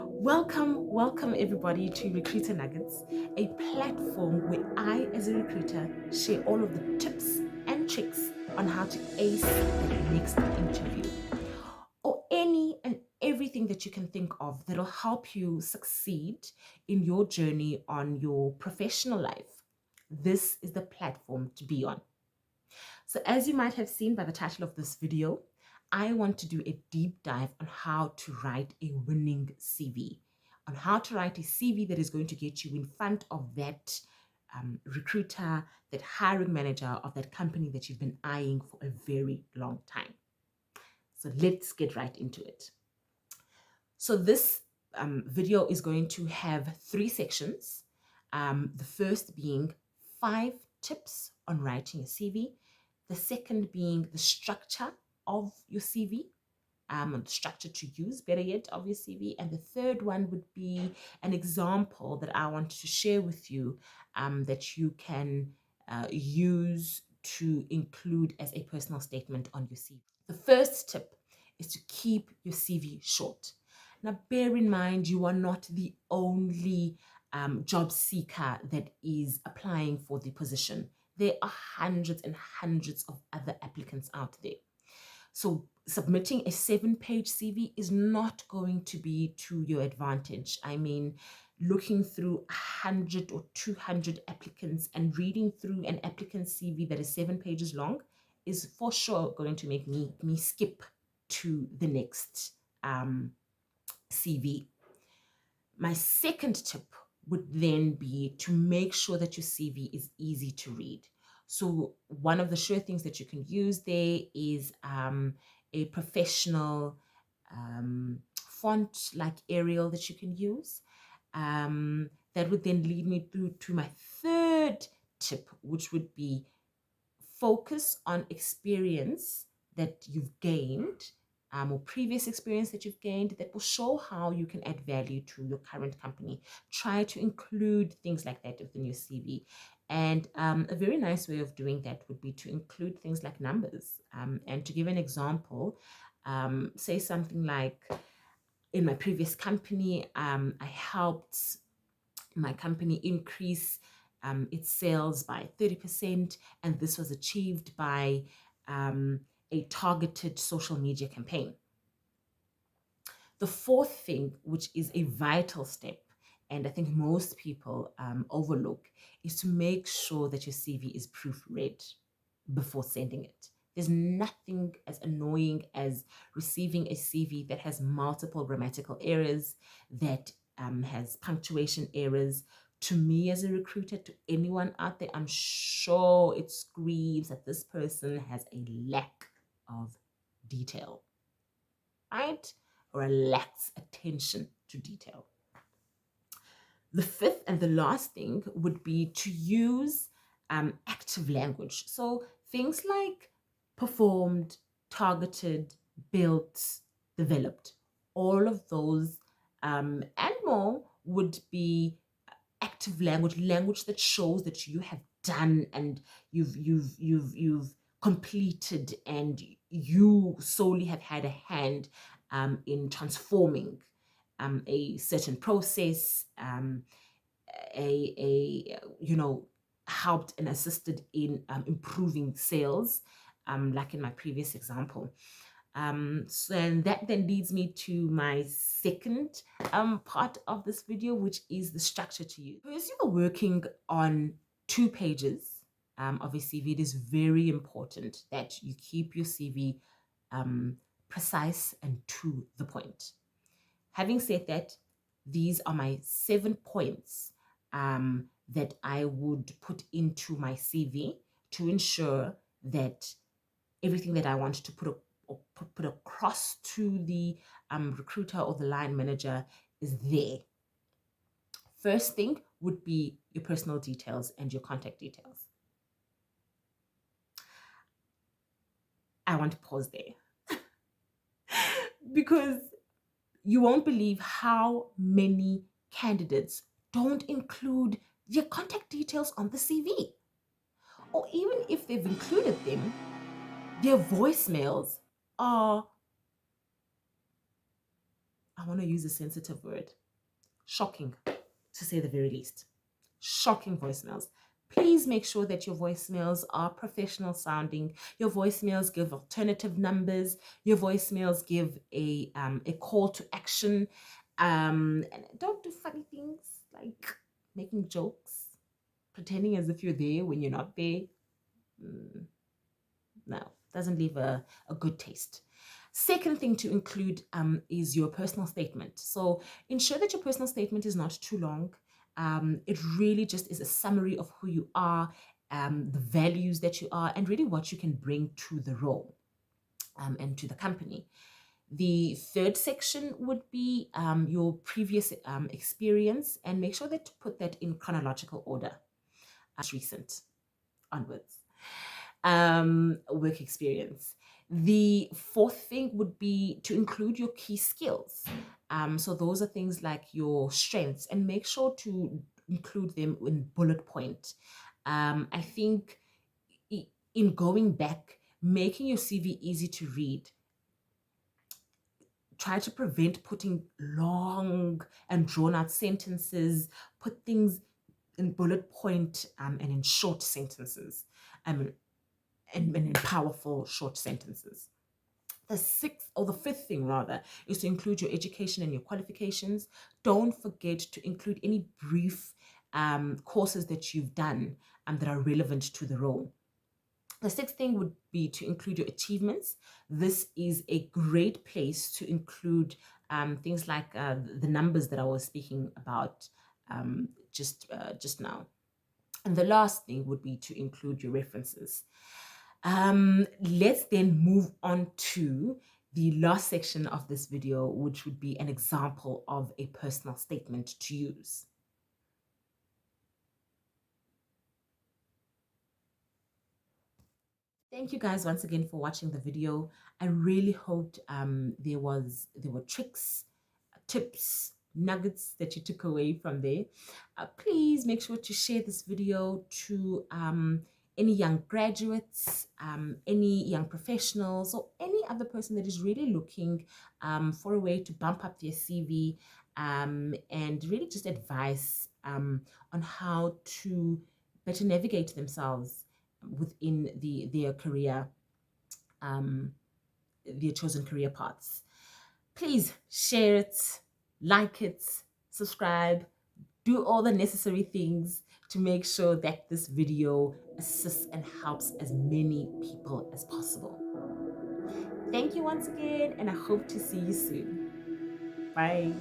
Welcome everybody to Recruiter Nuggets, a platform where I, as a recruiter, share all of the tips and tricks on how to ace that next interview, or any and everything that you can think of that'll help you succeed in your journey on your professional life. This is the platform to be on. So as you might have seen by the title of this video, I want to do a deep dive on how to write a winning CV, on how to write a CV that is going to get you in front of that recruiter, that hiring manager of that company that you've been eyeing for a very long time. So let's get right into it. So this video is going to have 3 sections. The first being 5 tips on writing a CV. The second being the structure of your CV, the structure to use, better yet, of your CV. And the third one would be an example that I want to share with you that you can use to include as a personal statement on your CV. The first tip is to keep your CV short. Now, bear in mind, you are not the only job seeker that is applying for the position. There are hundreds and hundreds of other applicants out there. So submitting a 7-page CV is not going to be to your advantage. I mean, looking through 100 or 200 applicants and reading through an applicant's CV that is 7 pages long is for sure going to make me skip to the next CV. My second tip would then be to make sure that your CV is easy to read. So one of the sure things that you can use there is a professional font like Arial that you can use. That would then lead me through to my third tip, which would be focus on experience that you've gained or previous experience that you've gained that will show how you can add value to your current company. Try to include things like that within your CV. And a very nice way of doing that would be to include things like numbers. And to give an example, say something like, in my previous company, I helped my company increase its sales by 30%, and this was achieved by a targeted social media campaign. The fourth thing, which is a vital step, and I think most people overlook, is to make sure that your CV is proofread before sending it. There's nothing as annoying as receiving a CV that has multiple grammatical errors, that has punctuation errors. To me as a recruiter, to anyone out there, I'm sure it screams that this person has a lack of detail, right? Or a lacks attention to detail. The fifth and the last thing would be to use active language. So things like performed, targeted, built, developed, all of those and more would be active language, language that shows that you have done and you've completed and you solely have had a hand in transforming a certain process, helped and assisted in improving sales, like in my previous example. And that then leads me to my second part of this video, which is the structure to use. Because you are working on 2 pages of a CV, it is very important that you keep your CV precise and to the point. Having said that, these are my 7 points that I would put into my CV to ensure that everything that I want to put across to the recruiter or the line manager is there. First thing would be your personal details and your contact details. I want to pause there because you won't believe how many candidates don't include their contact details on the CV. Or even if they've included them, their voicemails are I want to use a sensitive word, shocking, to say the very least. Shocking voicemails. Please make sure that your voicemails are professional sounding. Your voicemails give alternative numbers. Your voicemails give a call to action. And don't do funny things like making jokes, pretending as if you're there when you're not there. No, doesn't leave a good taste. Second thing to include is your personal statement. So ensure that your personal statement is not too long. It really just is a summary of who you are, the values that you are, and really what you can bring to the role and to the company. The third section would be your previous experience, and make sure that to put that in chronological order, recent onwards. Work experience. The fourth thing would be to include your key skills. So those are things like your strengths, and make sure to include them in bullet point. I think in going back, making your CV easy to read, try to prevent putting long and drawn out sentences, put things in bullet point and in short sentences. And in powerful short sentences. The sixth or the fifth thing rather is to include your education and your qualifications. Don't forget to include any brief courses that you've done that are relevant to the role. The sixth thing would be to include your achievements. This is a great place to include things like the numbers that I was speaking about just now. And the last thing would be to include your references. Let's then move on to the last section of this video, which would be an example of a personal statement to use. Thank you guys once again for watching the video. I really hoped there were tricks, tips, nuggets that you took away from there. Please make sure to share this video to any young graduates, any young professionals, or any other person that is really looking for a way to bump up their CV and really just advice on how to better navigate themselves within their career, their chosen career paths. Please share it, like it, subscribe, do all the necessary things to make sure that this video assists and helps as many people as possible. Thank you once again, and I hope to see you soon. Bye.